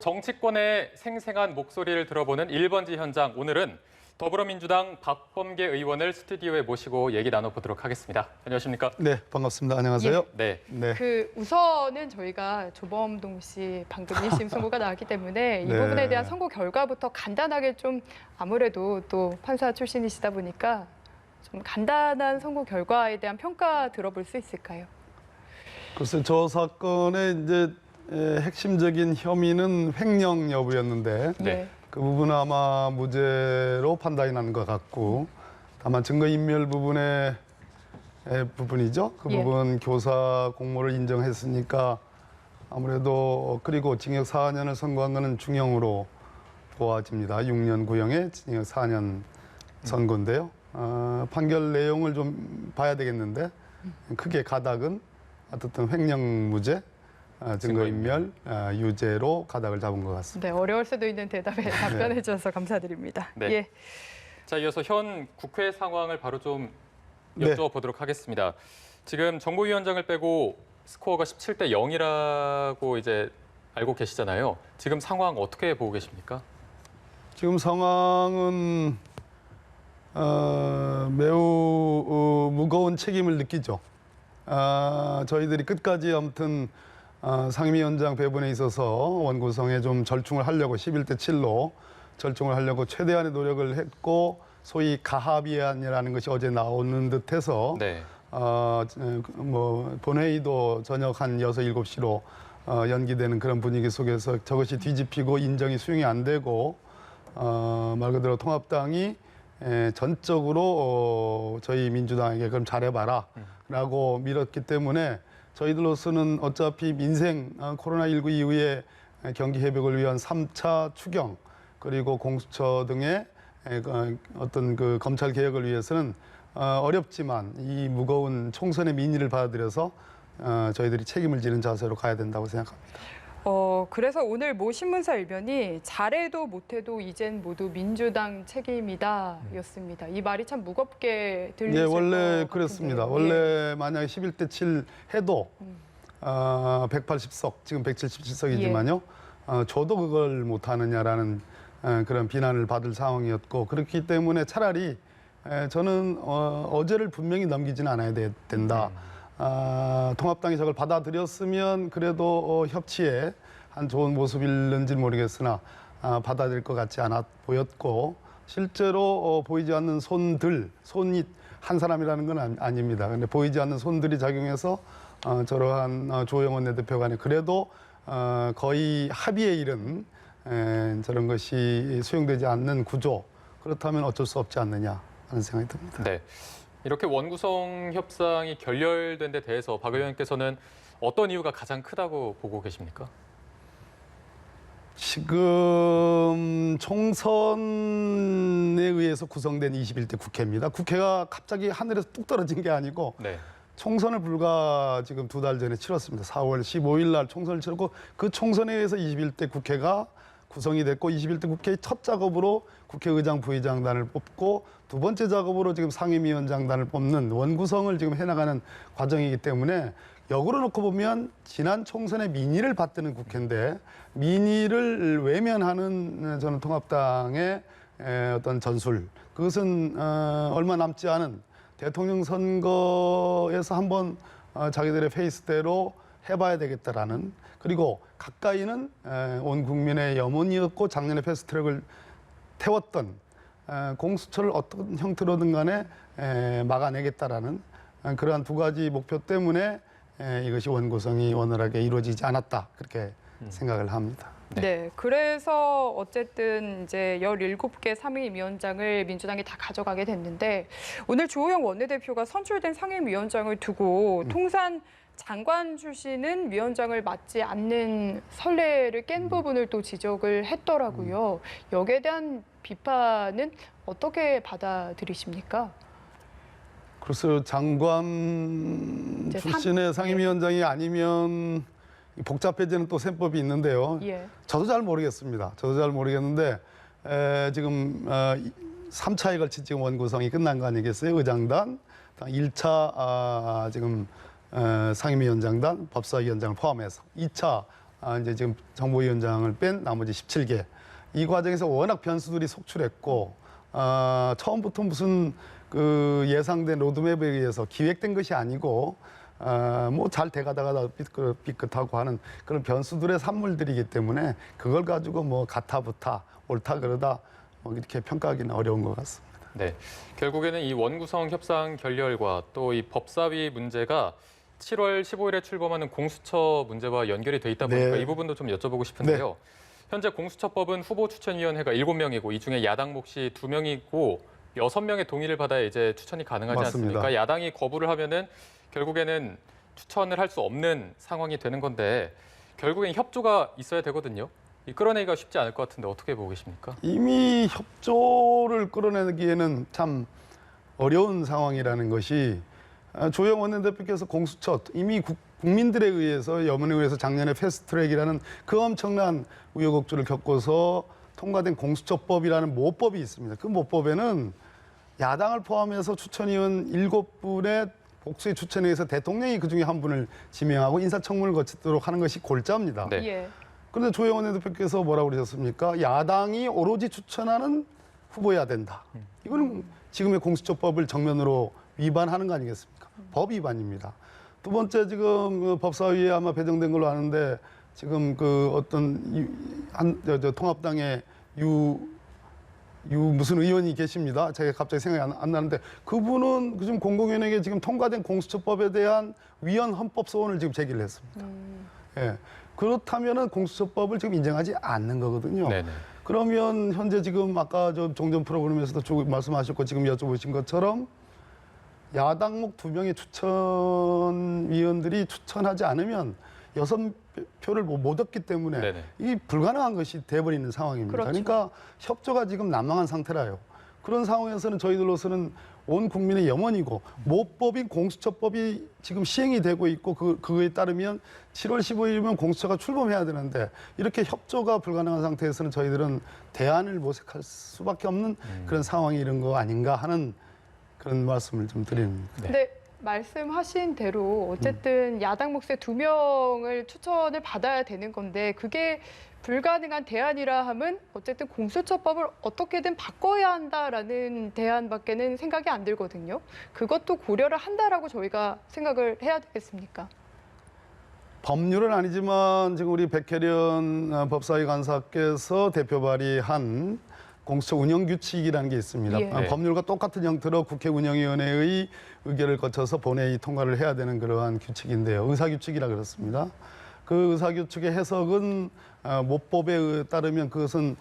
정치권의 생생한 목소리를 들어보는 1번지 현장. 오늘은 더불어민주당 박범계 의원을 스튜디오에 모시고 얘기 나눠보도록 하겠습니다. 안녕하십니까? 네, 반갑습니다. 안녕하세요. 네. 우선은 저희가 조범동 씨 방금 1심 선고가 나왔기 때문에 이 부분에 대한 선고 결과부터 간단하게 좀 아무래도 또 판사 출신이시다 보니까 좀 간단한 선고 결과에 대한 평가 들어볼 수 있을까요? 글쎄, 저 사건의 이제 핵심적인 혐의는 횡령 여부였는데 네. 그 부분은 아마 무죄로 판단이 난 것 같고, 다만 증거인멸 부분의 부분이죠. 그 부분 교사 공모를 인정했으니까 아무래도, 그리고 징역 4년을 선고한 것은 중형으로 보아집니다. 6년 구형에 징역 4년 선고인데요. 판결 내용을 좀 봐야 되겠는데, 크게 가닥은 어쨌든 횡령 무죄, 증거인멸, 유죄로 가닥을 잡은 것 같습니다. 네, 어려울 수도 있는 대답에 답변해 주셔서 감사드립니다. 네. 예. 자, 이어서 현 국회 상황을 바로 좀 여쭤보도록 하겠습니다. 지금 정보위원장을 빼고 스코어가 17대 0이라고 이제 알고 계시잖아요. 지금 상황 어떻게 보고 계십니까? 지금 상황은 매우 무거운 책임을 느끼죠. 저희들이 끝까지 아무튼 상임위원장 배분에 있어서 원구성에 좀 절충을 하려고 11대 7로 절충을 하려고 최대한의 노력을 했고, 소위 가합의안이라는 것이 어제 나오는 듯해서 네. 본회의도 저녁 한 6, 7시로 연기되는 그런 분위기 속에서 저것이 뒤집히고 인정이 수용이 안 되고, 말 그대로 통합당이 전적으로 저희 민주당에게 그럼 잘해봐라 라고 밀었기 때문에 저희들로서는 어차피 민생, 코로나19 이후에 경기 회복을 위한 3차 추경, 그리고 공수처 등의 어떤 그 검찰 개혁을 위해서는 어렵지만 이 무거운 총선의 민의를 받아들여서 저희들이 책임을 지는 자세로 가야 된다고 생각합니다. 그래서 오늘 모 신문사 일면이 잘해도 못해도 이젠 모두 민주당 책임이다 였습니다. 이 말이 참 무겁게 들리실 것 같은데요. 원래 그렇습니다. 원래 만약에 11대 7 해도 180석, 지금 177석이지만요. 저도 그걸 못하느냐라는 그런 비난을 받을 상황이었고, 그렇기 때문에 차라리 저는 어제를 분명히 넘기지는 않아야 된다. 통합당이 저걸 받아들였으면 그래도 협치에 한 좋은 모습일는지 모르겠으나 받아들일 것 같지 않아 보였고, 실제로 보이지 않는 손이 한 사람이라는 건 아닙니다. 근데 보이지 않는 손들이 작용해서 저러한 조영원 원내대표 간에 그래도 거의 합의에 이른 저런 것이 수용되지 않는 구조, 그렇다면 어쩔 수 없지 않느냐 하는 생각이 듭니다. 네. 이렇게 원구성 협상이 결렬된 데 대해서 박 의원께서는 어떤 이유가 가장 크다고 보고 계십니까? 지금 총선에 의해서 구성된 21대 국회입니다. 국회가 갑자기 하늘에서 뚝 떨어진 게 아니고 총선을 불과 지금 2달 전에 치렀습니다. 4월 15일 날 총선을 치렀고, 그 총선에 의해서 21대 국회가 구성이 됐고, 21대 국회의 첫 작업으로 국회의장, 부의장단을 뽑고, 두 번째 작업으로 지금 상임위원장단을 뽑는 원구성을 지금 해나가는 과정이기 때문에, 역으로 놓고 보면 지난 총선의 민의를 받드는 국회인데, 민의를 외면하는 저는 통합당의 어떤 전술, 그것은 얼마 남지 않은 대통령 선거에서 한번 자기들의 페이스대로 해봐야 되겠다라는, 그리고 가까이는 온 국민의 염원이었고 작년에 패스트트랙을 태웠던 공수처를 어떤 형태로든 간에 막아내겠다라는 그러한 두 가지 목표 때문에 이것이 원구성이 원활하게 이루어지지 않았다, 그렇게 생각을 합니다. 네, 그래서 어쨌든 이제 17개 상임위원장을 민주당이 다 가져가게 됐는데, 오늘 주호영 원내대표가 선출된 상임위원장을 두고 통산 장관 출신은 위원장을 맡지 않는 선례를 깬 부분을 또 지적을 했더라고요. 여기에 대한 비판은 어떻게 받아들이십니까? 그래서 장관 출신의 상임위원장이 아니면 복잡해지는 또 셈법이 있는데요. 저도 잘 모르겠습니다. 저도 잘 모르겠는데 지금 3차에 걸친 지금 원구성이 끝난 거 아니겠어요? 의장단, 1차 지금 상임위원장단, 법사위원장을 포함해서 2차 이제 지금 정보위원장을 뺀 나머지 17개. 이 과정에서 워낙 변수들이 속출했고 처음부터 무슨 그 예상된 로드맵에 의해서 기획된 것이 아니고 뭐 잘 돼가다가 삐끗하고 하는 그런 변수들의 산물들이기 때문에 그걸 가지고 뭐 가타부타 옳다 그러다 뭐 이렇게 평가하기는 어려운 것 같습니다. 네, 결국에는 이 원구성 협상 결렬과 또 이 법사위 문제가 7월 15일에 출범하는 공수처 문제와 연결이 돼 있다 보니까 네. 이 부분도 좀 여쭤보고 싶은데요. 현재 공수처법은 후보 추천위원회가 7명이고 이 중에 야당 몫이 2명이고 6명의 동의를 받아야 이제 추천이 가능하지 맞습니다. 않습니까? 야당이 거부를 하면은 결국에는 추천을 할 수 없는 상황이 되는 건데 결국엔 협조가 있어야 되거든요. 이 끌어내기가 쉽지 않을 것 같은데 어떻게 보고 계십니까? 이미 협조를 끌어내기에는 참 어려운 상황이라는 것이 조영 원내대표께서 공수처 이미 국민들에 의해서 여론에 의해서 작년에 패스트트랙이라는 그 엄청난 우여곡절을 겪어서 통과된 공수처법이라는 모법이 있습니다. 그 모법에는 야당을 포함해서 추천위원 7분의 복수의 추천에 의해서 대통령이 그중에 한 분을 지명하고 인사청문을 거치도록 하는 것이 골자입니다. 네. 예. 그런데 조영 원내대표께서 뭐라고 그러셨습니까? 야당이 오로지 추천하는 후보여야 된다. 이거는 지금의 공수처법을 정면으로 위반하는 거 아니겠습니까? 법 위반입니다. 두 번째 지금 그 법사위에 아마 배정된 걸로 아는데 지금 그 어떤 통합당의 무슨 의원이 계십니다. 제가 갑자기 생각이 안 나는데 그분은 지금 공공위원회에 지금 통과된 공수처법에 대한 위헌 헌법 소원을 지금 제기를 했습니다. 예. 그렇다면은 공수처법을 지금 인정하지 않는 거거든요. 네네. 그러면 현재 지금 아까 저 종전 프로그램에서도 쭉 말씀하셨고 지금 여쭤보신 것처럼 야당목 2명의 추천위원들이 추천하지 않으면 6표를 못 얻기 때문에 네네. 이 불가능한 것이 돼버리는 상황입니다. 그렇죠. 그러니까 협조가 지금 난망한 상태라요. 그런 상황에서는 저희들로서는 온 국민의 염원이고 모법인 공수처법이 지금 시행이 되고 있고 그거에 따르면 7월 15일이면 공수처가 출범해야 되는데 이렇게 협조가 불가능한 상태에서는 저희들은 대안을 모색할 수밖에 없는 그런 상황이 이런 거 아닌가 하는 그런 말씀을 좀 드립니다. 네. 근데 말씀하신 대로 어쨌든 야당 몫의 2명을 추천을 받아야 되는 건데 그게 불가능한 대안이라 함은 어쨌든 공수처법을 어떻게든 바꿔야 한다라는 대안밖에는 생각이 안 들거든요. 그것도 고려를 한다라고 저희가 생각을 해야 되겠습니까? 법률은 아니지만 지금 우리 백혜련 법사위 간사께서 대표 발의한 공수처 운영 규칙이라는 게 있습니다. 예. 법률과 똑같은 형태로 국회 운영위원회의 의결을 거쳐서 본회의 통과를 해야 되는 그러한 규칙인데요. 의사규칙이라 그렇습니다. 그 의사규칙의 해석은 모법에 따르면 그것은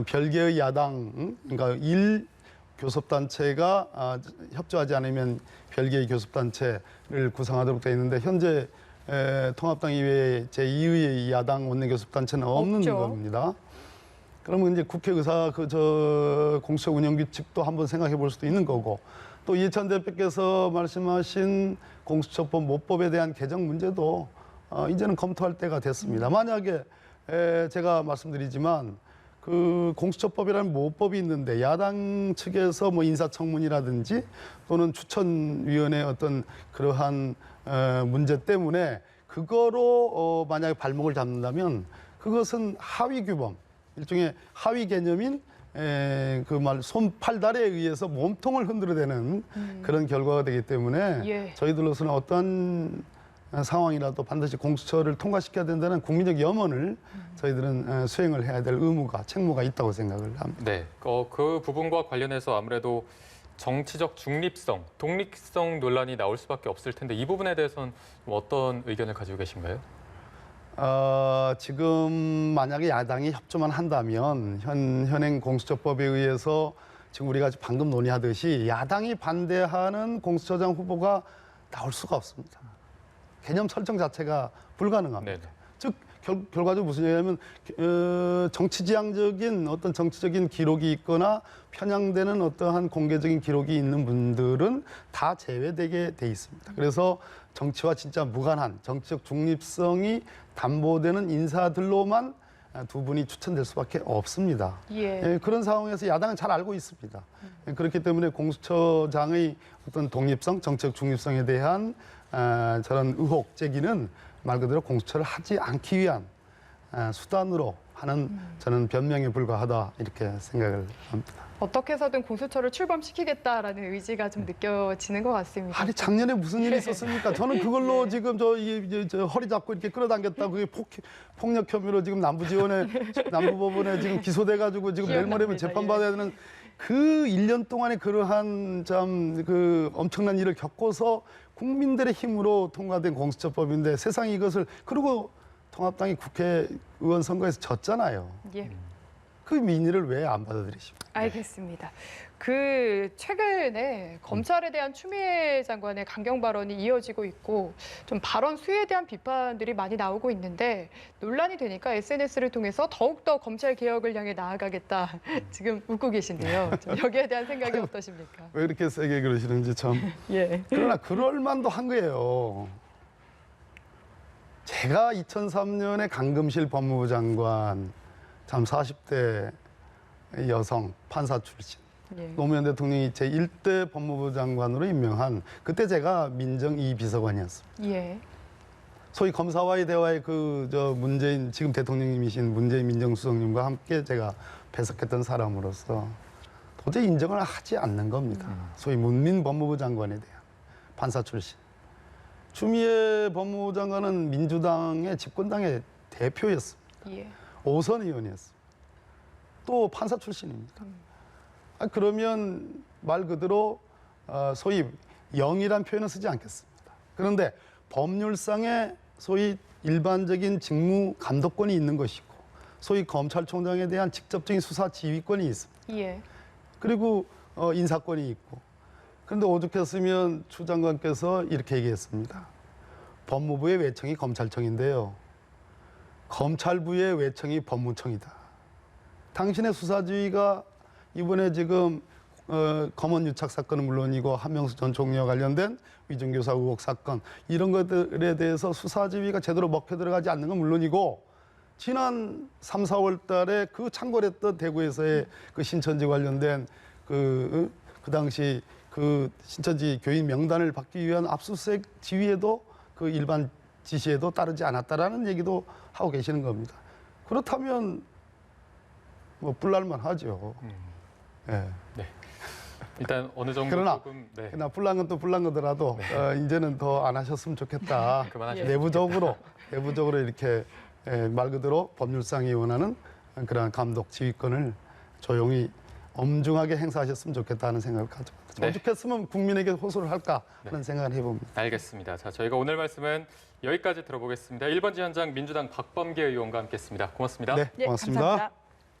별개의 야당, 그러니까 교섭단체가 협조하지 않으면 별개의 교섭단체를 구성하도록 되어 있는데 현재 통합당 이외에 제2의 야당 원내교섭단체는 없는 없죠. 겁니다. 그러면 이제 국회 공수처 운영 규칙도 한번 생각해 볼 수도 있는 거고 또 이해찬 대표께서 말씀하신 공수처법 모법에 대한 개정 문제도 이제는 검토할 때가 됐습니다. 만약에 제가 말씀드리지만 그 공수처법이라는 모법이 있는데 야당 측에서 뭐 인사청문이라든지 또는 추천위원회 어떤 그러한 문제 때문에 그거로 만약에 발목을 잡는다면 그것은 하위 규범 일종의 하위 개념인 그 말 손팔다리에 의해서 몸통을 흔들어대는 그런 결과가 되기 때문에 예. 저희들로서는 어떤 상황이라도 반드시 공수처를 통과시켜야 된다는 국민적 염원을 저희들은 수행을 해야 될 책무가 있다고 생각을 합니다. 네, 그 부분과 관련해서 아무래도 정치적 중립성, 독립성 논란이 나올 수밖에 없을 텐데 이 부분에 대해서는 어떤 의견을 가지고 계신가요? 지금 만약에 야당이 협조만 한다면 현행 공수처법에 의해서 지금 우리가 방금 논의하듯이 야당이 반대하는 공수처장 후보가 나올 수가 없습니다. 개념 설정 자체가 불가능합니다. 네네. 즉 결과적으로 무슨 얘기냐면 정치지향적인 어떤 정치적인 기록이 있거나 편향되는 어떠한 공개적인 기록이 있는 분들은 다 제외되게 돼 있습니다. 그래서 정치와 진짜 무관한 정치적 중립성이 담보되는 인사들로만 두 분이 추천될 수밖에 없습니다. 예. 그런 상황에서 야당은 잘 알고 있습니다. 그렇기 때문에 공수처장의 어떤 독립성, 정치적 중립성에 대한 저런 의혹 제기는 말 그대로 공수처를 하지 않기 위한 수단으로 하는 저는 변명에 불과하다 이렇게 생각을 합니다. 어떻게 해서든 공수처를 출범시키겠다라는 의지가 좀 느껴지는 것 같습니다. 아니 작년에 무슨 일이 있었습니까? 저는 그걸로 지금 저 허리 잡고 이렇게 끌어당겼다. 그게 폭력 혐의로 지금 남부법원에 지금 기소돼가지고 지금 내일 모레면 재판받아야 되는 그 1년 동안에 그러한 그 엄청난 일을 겪고서 국민들의 힘으로 통과된 공수처법인데 세상이 이것을 그리고 통합당이 국회의원 선거에서 졌잖아요. 예. 그 민의를 왜 안 받아들이십니까? 알겠습니다. 그 최근에 검찰에 대한 추미애 장관의 강경 발언이 이어지고 있고 좀 발언 수에 대한 비판들이 많이 나오고 있는데 논란이 되니까 SNS를 통해서 더욱더 검찰 개혁을 향해 나아가겠다 지금 웃고 계신데요. 좀 여기에 대한 생각이 어떠십니까? 왜 이렇게 세게 그러시는지 참. 예. 그러나 그럴 만도 한 거예요. 제가 2003년에 강금실 법무부 장관 참 40대 여성 판사 출신 예. 노무현 대통령이 제1대 법무부 장관으로 임명한 그때 제가 민정 2비서관이었습니다. 예. 소위 검사와의 대화에 문재인 지금 대통령님이신 문재인 민정수석님과 함께 제가 배석했던 사람으로서 도저히 인정을 하지 않는 겁니다. 소위 문민 법무부 장관에 대한 판사 출신. 추미애 법무부 장관은 민주당의 집권당의 대표였습니다. 예. 5선 의원이었습니다. 또 판사 출신입니다. 그러면 말 그대로 소위 영이란 표현을 쓰지 않겠습니다. 그런데 법률상에 소위 일반적인 직무 감독권이 있는 것이고 소위 검찰총장에 대한 직접적인 수사 지휘권이 있습니다. 예. 그리고 인사권이 있고 그런데 오죽했으면 추 장관께서 이렇게 얘기했습니다. 법무부의 외청이 검찰청인데요. 검찰부의 외청이 법무청이다. 당신의 수사지휘가 이번에 지금 검언 유착 사건은 물론이고 한명수 전 총리와 관련된 위정교사 의혹 사건 이런 것들에 대해서 수사지휘가 제대로 먹혀 들어가지 않는 건 물론이고 지난 3, 4월 달에 그 창궐했던 대구에서의 그 신천지 관련된 그 당시 그 신천지 교인 명단을 받기 위한 압수수색 지휘에도 그 일반 지시에도 따르지 않았다라는 얘기도 하고 계시는 겁니다. 그렇다면 뭐 뿔날만 하죠. 예. 네. 일단 어느 정도 그러나 조금 네. 그러나 뿔난 건 또 뿔난 거더라도 이제는 더 안 하셨으면 좋겠다. 그만하시면 내부적으로 이렇게 말 그대로 법률상이 원하는 그런 감독 지휘권을 조용히 엄중하게 행사하셨으면 좋겠다는 생각을 가져봅니다. 네. 오죽했으면 국민에게 호소를 할까 하는 생각을 해봅니다. 알겠습니다. 자, 저희가 오늘 말씀은 여기까지 들어보겠습니다. 1번 지현장 민주당 박범계 의원과 함께했습니다. 고맙습니다. 네, 고맙습니다. 감사합니다.